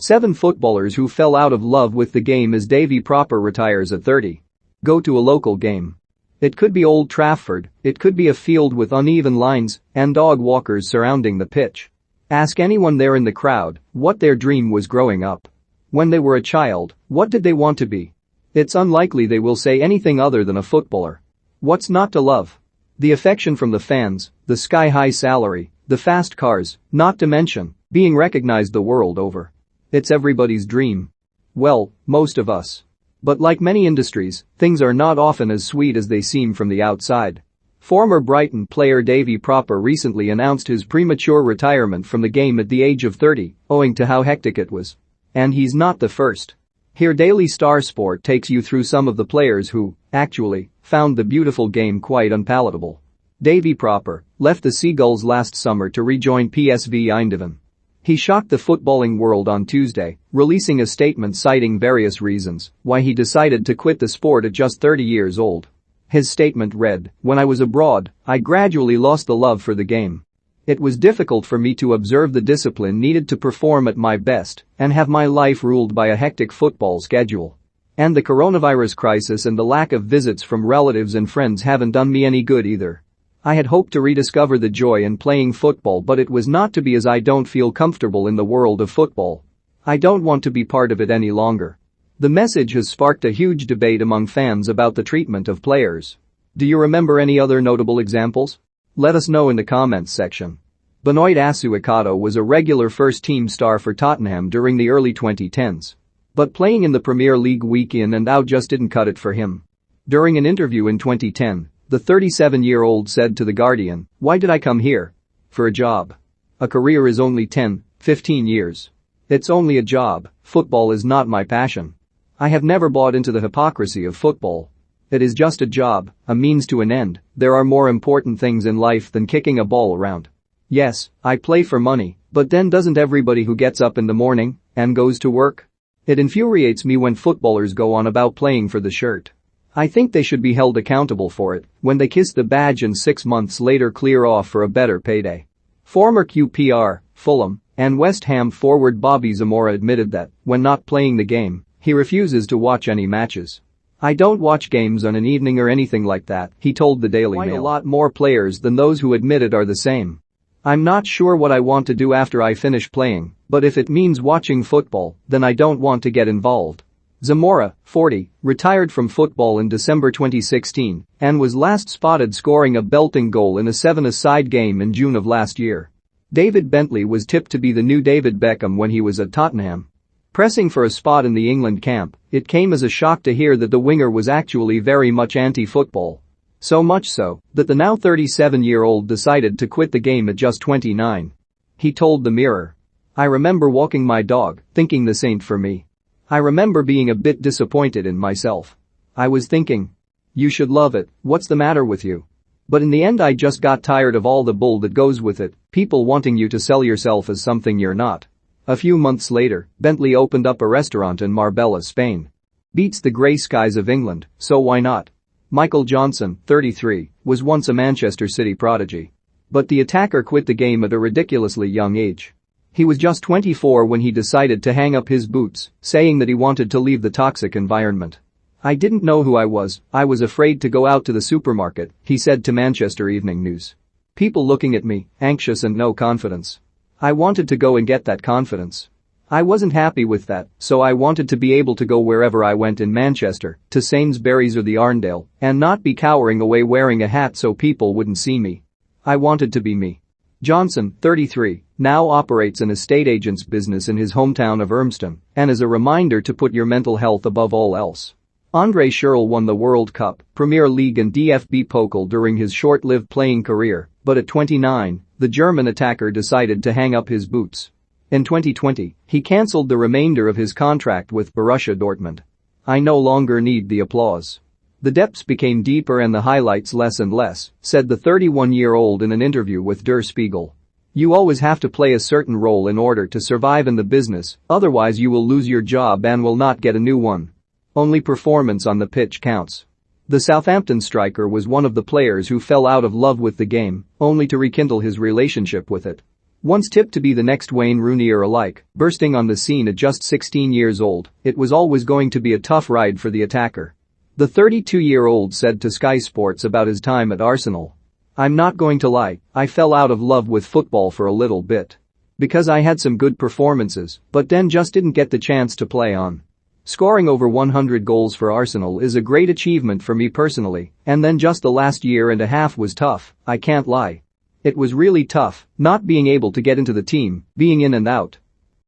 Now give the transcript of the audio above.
7 footballers who fell out of love with the game as Davy Propper retires at 30. Go to a local game. It could be Old Trafford, it could be a field with uneven lines and dog walkers surrounding the pitch. Ask anyone there in the crowd what their dream was growing up. When they were a child, what did they want to be? It's unlikely they will say anything other than a footballer. What's not to love? The affection from the fans, the sky-high salary, the fast cars, not to mention being recognized the world over. It's everybody's dream. Well, most of us. But like many industries, things are not often as sweet as they seem from the outside. Former Brighton player Davy Propper recently announced his premature retirement from the game at the age of 30, owing to how hectic it was. And he's not the first. Here Daily Star Sport takes you through some of the players who, actually, found the beautiful game quite unpalatable. Davy Propper left the Seagulls last summer to rejoin PSV Eindhoven. He shocked the footballing world on Tuesday, releasing a statement citing various reasons why he decided to quit the sport at just 30 years old. His statement read, "When I was abroad, I gradually lost the love for the game. It was difficult for me to observe the discipline needed to perform at my best and have my life ruled by a hectic football schedule. And the coronavirus crisis and the lack of visits from relatives and friends haven't done me any good either. I had hoped to rediscover the joy in playing football, but it was not to be, as I don't feel comfortable in the world of football. I don't want to be part of it any longer." The message has sparked a huge debate among fans about the treatment of players. Do you remember any other notable examples? Let us know in the comments section. Benoit Asu Akato was a regular first-team star for Tottenham during the early 2010s. But playing in the Premier League week in and out just didn't cut it for him. During an interview in 2010, the 37-year-old said to The Guardian, "Why did I come here? For a job. A career is only 10, 15 years. It's only a job, football is not my passion. I have never bought into the hypocrisy of football. It is just a job, a means to an end. There are more important things in life than kicking a ball around. Yes, I play for money, but then doesn't everybody who gets up in the morning and goes to work? It infuriates me when footballers go on about playing for the shirt. I think they should be held accountable for it when they kiss the badge and 6 months later clear off for a better payday." Former QPR, Fulham, and West Ham forward Bobby Zamora admitted that, when not playing the game, he refuses to watch any matches. "I don't watch games on an evening or anything like that," he told the Daily Mail. "A lot more players than those who admit it are the same. I'm not sure what I want to do after I finish playing, but if it means watching football, then I don't want to get involved." Zamora, 40, retired from football in December 2016 and was last spotted scoring a belting goal in a 7-a-side game in June of last year. David Bentley was tipped to be the new David Beckham when he was at Tottenham. Pressing for a spot in the England camp, it came as a shock to hear that the winger was actually very much anti-football. So much so that the now 37-year-old decided to quit the game at just 29. He told the Mirror, "I remember walking my dog, thinking this ain't for me. I remember being a bit disappointed in myself. I was thinking, you should love it, what's the matter with you? But in the end I just got tired of all the bull that goes with it, people wanting you to sell yourself as something you're not." A few months later, Bentley opened up a restaurant in Marbella, Spain. Beats the grey skies of England, so why not? Michael Johnson, 33, was once a Manchester City prodigy. But the attacker quit the game at a ridiculously young age. He was just 24 when he decided to hang up his boots, saying that he wanted to leave the toxic environment. "I didn't know who I was afraid to go out to the supermarket," he said to Manchester Evening News. "People looking at me, anxious and no confidence. I wanted to go and get that confidence. I wasn't happy with that, so I wanted to be able to go wherever I went in Manchester, to Sainsbury's or the Arndale, and not be cowering away wearing a hat so people wouldn't see me. I wanted to be me." Johnson, 33, now operates an estate agent's business in his hometown of Urmston and is a reminder to put your mental health above all else. Andre Schürrle won the World Cup, Premier League and DFB Pokal during his short-lived playing career, but at 29, the German attacker decided to hang up his boots. In 2020, he cancelled the remainder of his contract with Borussia Dortmund. "I no longer need the applause. The depths became deeper and the highlights less and less," said the 31-year-old in an interview with Der Spiegel. "You always have to play a certain role in order to survive in the business, otherwise you will lose your job and will not get a new one. Only performance on the pitch counts." The Southampton striker was one of the players who fell out of love with the game, only to rekindle his relationship with it. Once tipped to be the next Wayne Rooney or alike, bursting on the scene at just 16 years old, it was always going to be a tough ride for the attacker. The 32-year-old said to Sky Sports about his time at Arsenal. "I'm not going to lie, I fell out of love with football for a little bit. Because I had some good performances, but then just didn't get the chance to play on. Scoring over 100 goals for Arsenal is a great achievement for me personally, and then just the last year and a half was tough, I can't lie. It was really tough, not being able to get into the team, being in and out.